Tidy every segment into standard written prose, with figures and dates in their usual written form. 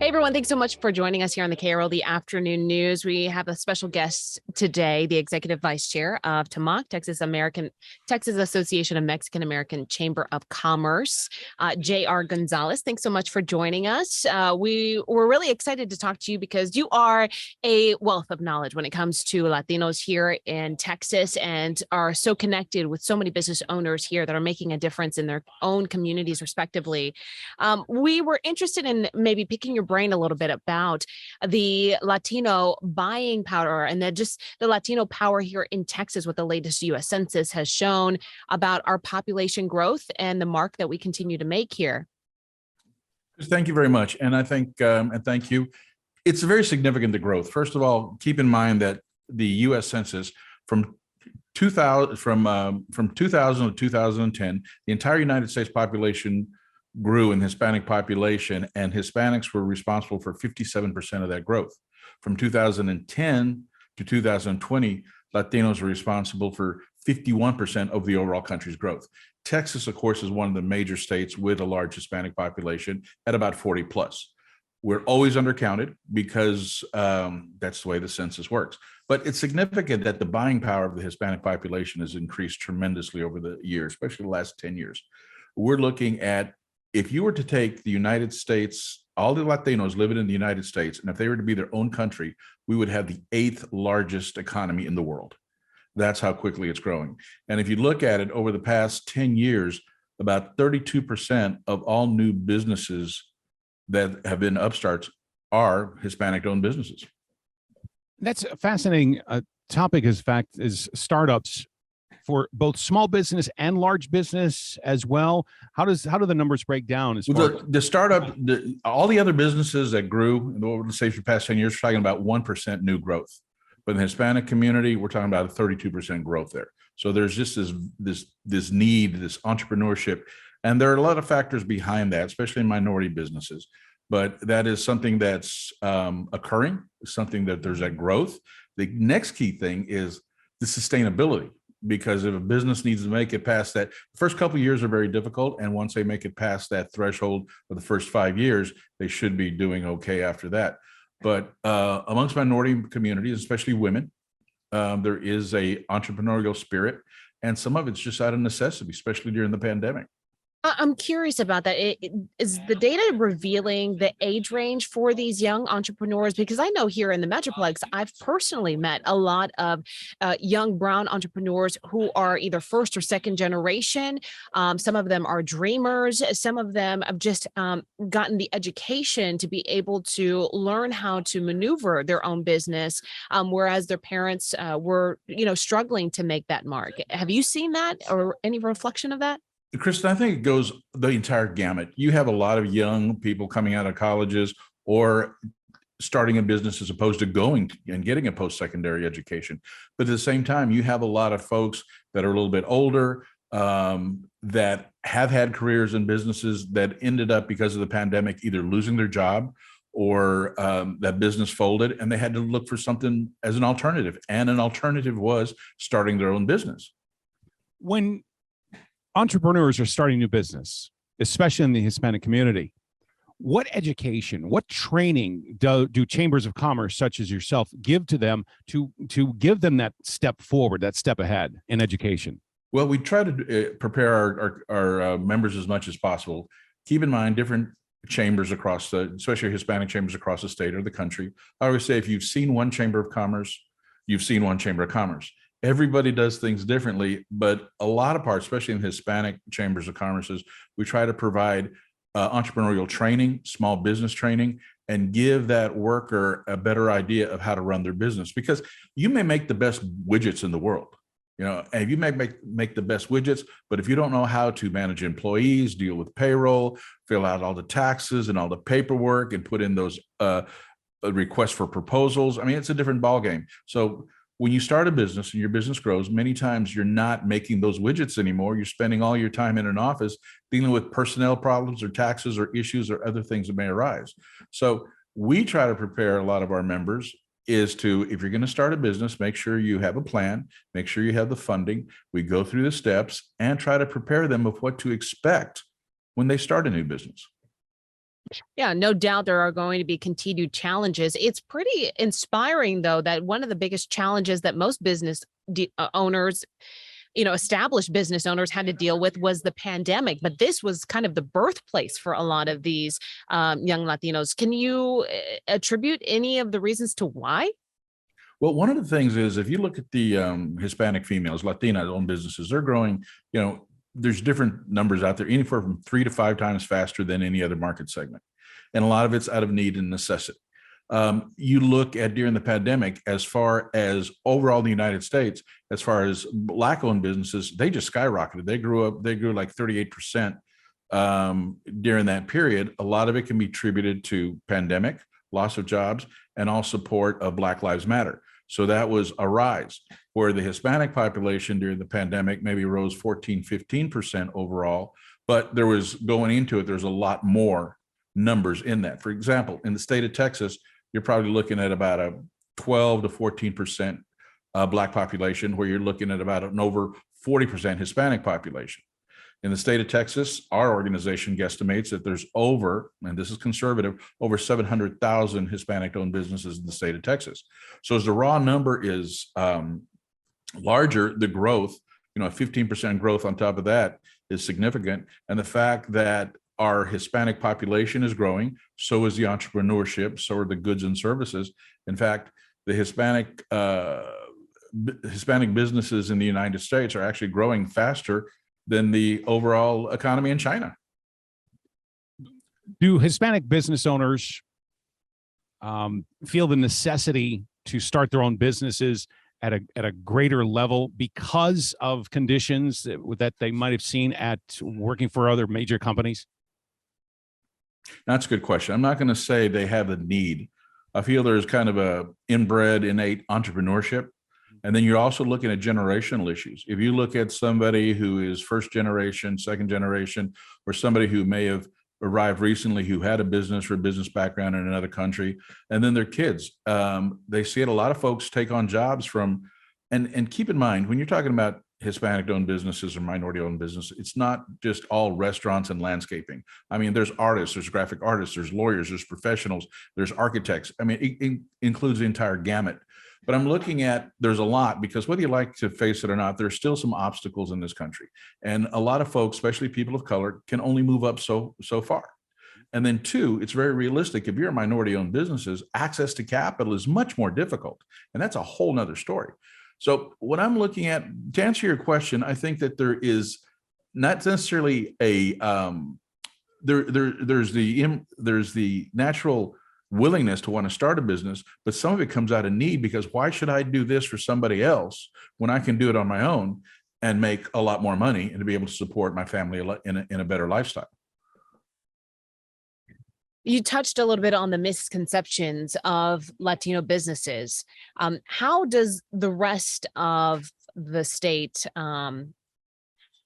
Hey everyone, thanks so much for joining us here on the KRLD Afternoon News. We have a special guest today, the Executive Vice Chair of TAMACC, Texas Association of Mexican American Chamber of Commerce, J.R. Gonzales. Thanks so much for joining us. We were really excited to talk to you because you are a wealth of knowledge when it comes to Latinos here in Texas and are so connected with so many business owners here that are making a difference in their own communities respectively. We were interested in maybe picking your brain a little bit about the Latino buying power and then just the Latino power here in Texas, what the latest U.S. Census has shown about our population growth and the mark that we continue to make here. Thank you very much. And I think, and thank you. It's very significant, the growth. First of all, keep in mind that the U.S. Census from 2000 to 2010, the entire United States population grew in Hispanic population, and Hispanics were responsible for 57% of that growth. From 2010 to 2020, Latinos were responsible for 51% of the overall country's growth. Texas, of course, is one of the major states with a large Hispanic population at about 40 plus. We're always undercounted because that's the way the census works. But it's significant that the buying power of the Hispanic population has increased tremendously over the years, especially the last 10 years. We're looking at, if you were to take the United States, all the Latinos living in the United States, and if they were to be their own country, we would have the 8th largest economy in the world. That's how quickly it's growing. And if you look at it over the past 10 years, about 32% of all new businesses that have been upstarts are Hispanic-owned businesses. That's a fascinating topic, is startups for both small business and large business as well. How do the numbers break down? The startup, all the other businesses that grew, let's say for the past 10 years, we're talking about 1% new growth. But in the Hispanic community, we're talking about a 32% growth there. So there's just this need, this entrepreneurship, and there are a lot of factors behind that, especially in minority businesses. But that is something that's occurring, something that there's that growth. The next key thing is the sustainability. Because if a business needs to make it past that, the first couple of years are very difficult. And once they make it past that threshold for the first 5 years, they should be doing okay after that. But amongst minority communities, especially women, there is a entrepreneurial spirit, and some of it's just out of necessity, especially during the pandemic. I'm curious about that. Is the data revealing the age range for these young entrepreneurs? Because I know here in the Metroplex, I've personally met a lot of young brown entrepreneurs who are either first or second generation. Some of them are dreamers. Some of them have just gotten the education to be able to learn how to maneuver their own business, whereas their parents were, struggling to make that mark. Have you seen that or any reflection of that? Kristen, I think it goes the entire gamut. You have a lot of young people coming out of colleges or starting a business as opposed to going and getting a post-secondary education. But at the same time, you have a lot of folks that are a little bit older, that have had careers in businesses that ended up, because of the pandemic, either losing their job or that business folded, and they had to look for something as an alternative. And an alternative was starting their own business. When entrepreneurs are starting new business, especially in the Hispanic community, what education, what training do chambers of commerce such as yourself give to them to give them that step forward, that step ahead in education? Well, we try to prepare our members as much as possible. Keep in mind, different chambers across especially Hispanic chambers across the state or the country. I always say, if you've seen one chamber of commerce, you've seen one chamber of commerce. Everybody does things differently, but a lot of parts, especially in Hispanic chambers of commerces, we try to provide entrepreneurial training, small business training, and give that worker a better idea of how to run their business. Because you may make the best widgets in the world, and you may make the best widgets, but if you don't know how to manage employees, deal with payroll, fill out all the taxes and all the paperwork, and put in those requests for proposals, I mean, it's a different ballgame. So when you start a business and your business grows, many times you're not making those widgets anymore. You're spending all your time in an office dealing with personnel problems or taxes or issues or other things that may arise. So we try to prepare a lot of our members is to, if you're going to start a business, make sure you have a plan, make sure you have the funding. We go through the steps and try to prepare them of what to expect when they start a new business. Yeah, no doubt there are going to be continued challenges. It's pretty inspiring, though, that one of the biggest challenges that most owners, established business owners had to deal with was the pandemic. But this was kind of the birthplace for a lot of these young Latinos. Can you attribute any of the reasons to why? Well, one of the things is if you look at the Hispanic females, Latina owned businesses, they're growing, there's different numbers out there, anywhere from 3 to 5 times faster than any other market segment. And a lot of it's out of need and necessity. You look at during the pandemic, as far as overall in the United States, as far as Black owned businesses, they just skyrocketed. They grew like 38% during that period. A lot of it can be attributed to pandemic, loss of jobs, and all support of Black Lives Matter. So that was a rise, where the Hispanic population during the pandemic maybe rose 14-15% overall, but there was going into it, there's a lot more numbers in that. For example, in the state of Texas, you're probably looking at about a 12 to 14% Black population, where you're looking at about an over 40% Hispanic population. In the state of Texas, our organization guesstimates that there's over, and this is conservative, over 700,000 Hispanic-owned businesses in the state of Texas. So as the raw number is larger, the growth, a 15% growth on top of that is significant. And the fact that our Hispanic population is growing, so is the entrepreneurship, so are the goods and services. In fact, the Hispanic businesses in the United States are actually growing faster than the overall economy in China. Do Hispanic business owners feel the necessity to start their own businesses at a greater level because of conditions that they might have seen at working for other major companies? That's a good question. I'm not going to say they have a need. I feel there's kind of a inbred, innate entrepreneurship. And then you're also looking at generational issues. If you look at somebody who is first generation, second generation, or somebody who may have arrived recently who had a business or a business background in another country, and then their kids, they see it. A lot of folks take on jobs from, and keep in mind, when you're talking about Hispanic-owned businesses or minority-owned business, it's not just all restaurants and landscaping. I mean, there's artists, there's graphic artists, there's lawyers, there's professionals, there's architects. I mean, it includes the entire gamut. But I'm looking at, there's a lot, because whether you like to face it or not, there's still some obstacles in this country. And a lot of folks, especially people of color, can only move up so far. And then 2, it's very realistic. If you're a minority-owned businesses, access to capital is much more difficult. And that's a whole nother story. So what I'm looking at, to answer your question, I think that there is not necessarily a, there's the natural willingness to want to start a business, but some of it comes out of need, because why should I do this for somebody else when I can do it on my own and make a lot more money and to be able to support my family in a better lifestyle? You touched a little bit on the misconceptions of Latino businesses. How does the rest of the state,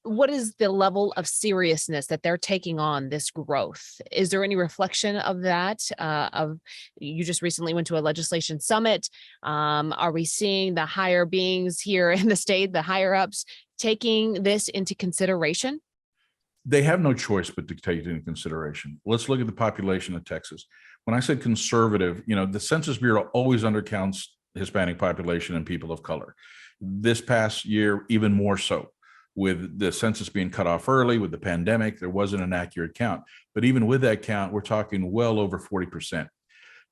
what is the level of seriousness that they're taking on this growth? Is there any reflection of that? You just recently went to a legislation summit. Are we seeing the higher beings here in the state, the higher ups, taking this into consideration? They have no choice but to take it into consideration. Let's look at the population of Texas. When I said conservative, the Census Bureau always undercounts Hispanic population and people of color. This past year, even more so. With the census being cut off early, with the pandemic, there wasn't an accurate count. But even with that count, we're talking well over 40%.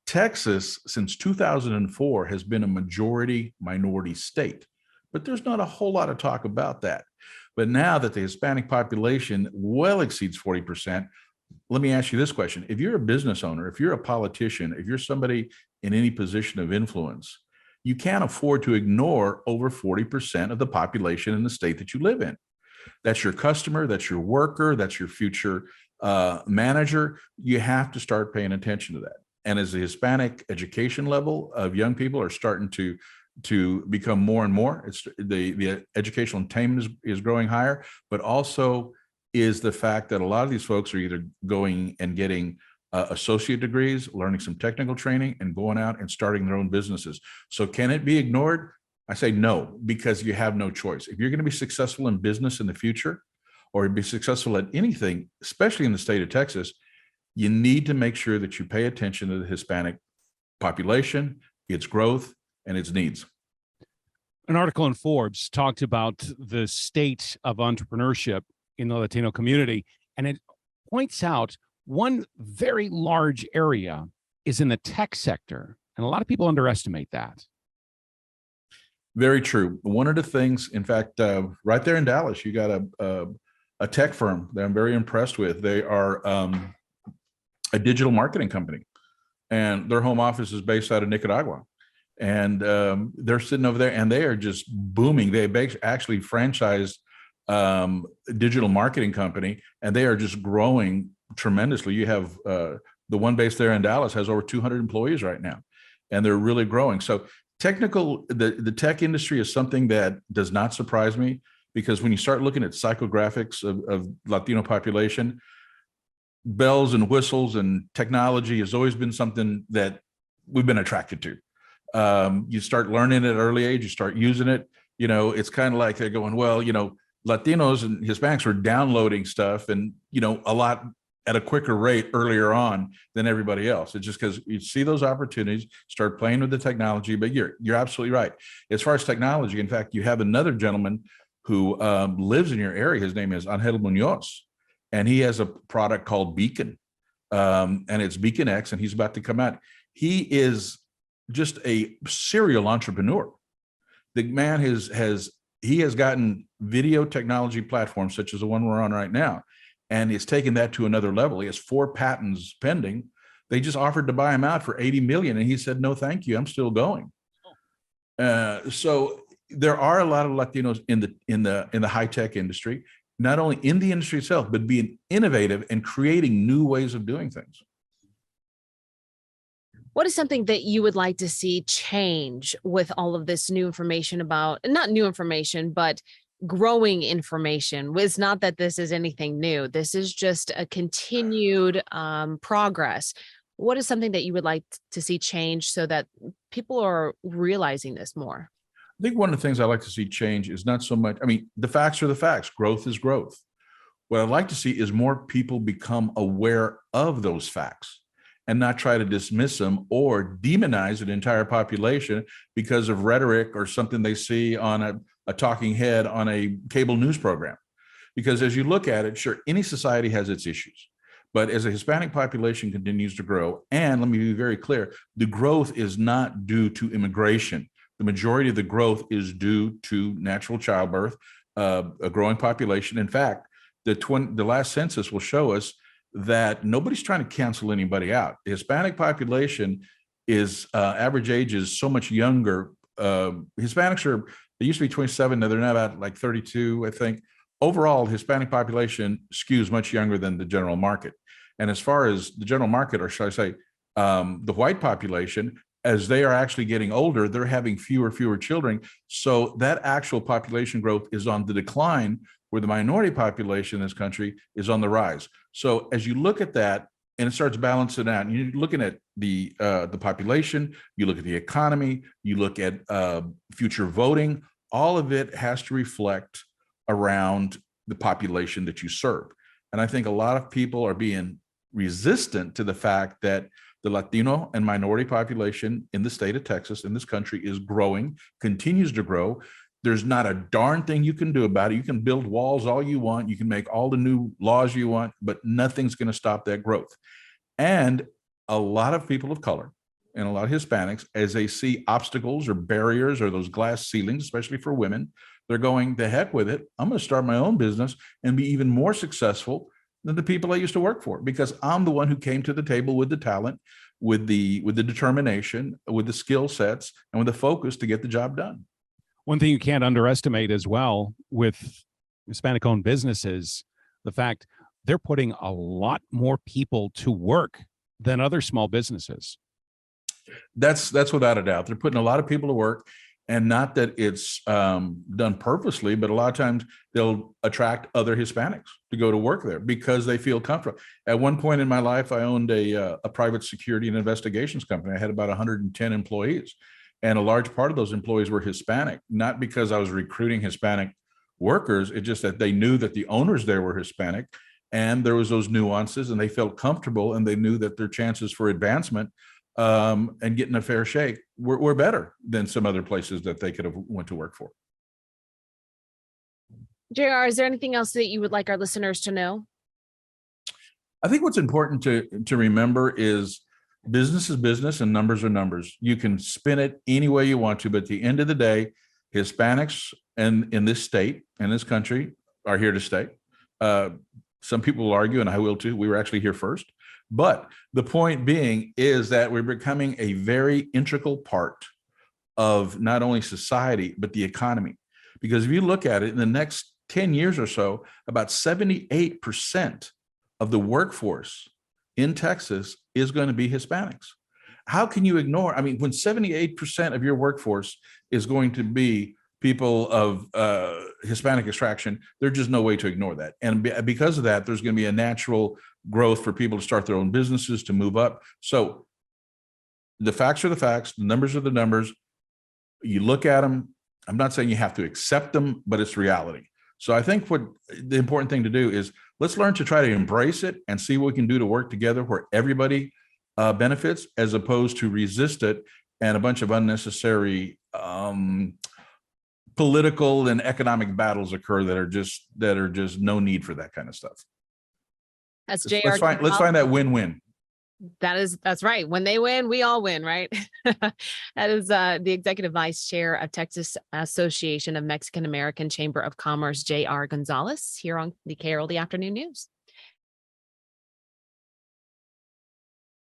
Texas, since 2004, has been a majority minority state, but there's not a whole lot of talk about that. But now that the Hispanic population well exceeds 40%, let me ask you this question. If you're a business owner, if you're a politician, if you're somebody in any position of influence, you can't afford to ignore over 40% of the population in the state that you live in. That's your customer, that's your worker, that's your future manager. You have to start paying attention to that. And as the Hispanic education level of young people are starting to become more and more, it's the educational attainment is growing higher, but also is the fact that a lot of these folks are either going and getting associate degrees, learning some technical training, and going out and starting their own businesses. So can it be ignored? I say no, because you have no choice. If you're going to be successful in business in the future, or be successful at anything, especially in the state of Texas, You need to make sure that you pay attention to the Hispanic population, its growth, and its needs. An article in Forbes talked about the state of entrepreneurship in the Latino community, and it points out one very large area is in the tech sector, and a lot of people underestimate that. Very true. One of the things, in fact, right there in Dallas, you got a tech firm that I'm very impressed with. They are a digital marketing company, and their home office is based out of Nicaragua. And they're sitting over there, and they are just booming. They actually franchised digital marketing company, and they are just growing tremendously. You have the one based there in Dallas has over 200 employees right now, and they're really growing. So the tech industry is something that does not surprise me, because when you start looking at psychographics of Latino population, bells and whistles and technology has always been something that we've been attracted to. You start learning at an early age, you start using it. It's kind of like they're going, well, Latinos and Hispanics were downloading stuff and, a lot at a quicker rate earlier on than everybody else. It's just because you see those opportunities, start playing with the technology. But you're absolutely right. As far as technology, in fact, you have another gentleman who lives in your area. His name is Angel Munoz, and he has a product called Beacon, and it's Beacon X, and he's about to come out. He is just a serial entrepreneur. The man has gotten video technology platforms such as the one we're on right now, and he's taken that to another level. He has 4 patents pending. They just offered to buy him out for 80 million, and he said, no, thank you, I'm still going. So there are a lot of Latinos in the high tech industry, not only in the industry itself, but being innovative and creating new ways of doing things. What is something that you would like to see change with all of this new information about, not new information, but growing information? It's not that this is anything new. This is just a continued progress. What is something that you would like to see change so that people are realizing this more? I think one of the things I like to see change is not so much, the facts are the facts. Growth is growth. What I'd like to see is more people become aware of those facts and not try to dismiss them or demonize an entire population because of rhetoric or something they see on a talking head on a cable news program. Because as you look at it, sure, any society has its issues. But as a Hispanic population continues to grow, and let me be very clear, the growth is not due to immigration. The majority of the growth is due to natural childbirth, a growing population. In fact, the last census will show us that nobody's trying to cancel anybody out. The Hispanic population is average age is so much younger. Hispanics they used to be 27, now they're now about like 32, I think. Overall, the Hispanic population skews much younger than the general market. And as far as the general market, or should I say, the white population, as they are actually getting older, they're having fewer children. So that actual population growth is on the decline, where the minority population in this country is on the rise. So as you look at that, and it starts balancing out, and you're looking at the population, you look at the economy, you look at future voting, all of it has to reflect around the population that you serve. And I think a lot of people are being resistant to the fact that the Latino and minority population in the state of Texas, in this country, is growing, continues to grow. There's not a darn thing you can do about it. You can build walls all you want. You can make all the new laws you want, but nothing's going to stop that growth. And a lot of people of color and a lot of Hispanics, as they see obstacles or barriers or those glass ceilings, especially for women, they're going, the heck with it. I'm going to start my own business and be even more successful than the people I used to work for, because I'm the one who came to the table with the talent, with the determination, with the skill sets, and with the focus to get the job done. One thing you can't underestimate as well with Hispanic-owned businesses, the fact they're putting a lot more people to work than other small businesses. That's without a doubt. They're putting a lot of people to work, and not that it's done purposely, but a lot of times they'll attract other Hispanics to go to work there because they feel comfortable. At one point in my life, I owned a private security and investigations company. I had about 110 employees. And a large part of those employees were Hispanic, not because I was recruiting Hispanic workers. It's just that they knew that the owners there were Hispanic, and there was those nuances, and they felt comfortable, and they knew that their chances for advancement and getting a fair shake were better than some other places that they could have went to work for. JR, is there anything else that you would like our listeners to know? I think what's important to remember is business is business and numbers are numbers. You can spin it any way you want to, but at the end of the day, Hispanics in this state and this country are here to stay. Some people will argue, and I will too, we were actually here first. But the point being is that we're becoming a very integral part of not only society, but the economy. Because if you look at it, in the next 10 years or so, about 78% of the workforce in Texas is going to be Hispanics. How can you ignore? I mean, when 78% of your workforce is going to be people of Hispanic extraction, there's just no way to ignore that. And because of that, there's going to be a natural growth for people to start their own businesses, to move up. So the facts are the facts, the numbers are the numbers. You look at them. I'm not saying you have to accept them, but it's reality. So I think what the important thing to do is let's learn to try to embrace it and see what we can do to work together where everybody benefits, as opposed to resist it and a bunch of unnecessary political and economic battles occur that are just no need for that kind of stuff. As JR, Let's find that win-win. That's right. When they win, we all win, right? That is the Executive Vice Chair of Texas Association of Mexican American Chamber of Commerce, JR Gonzales, here on the KRLD Afternoon News.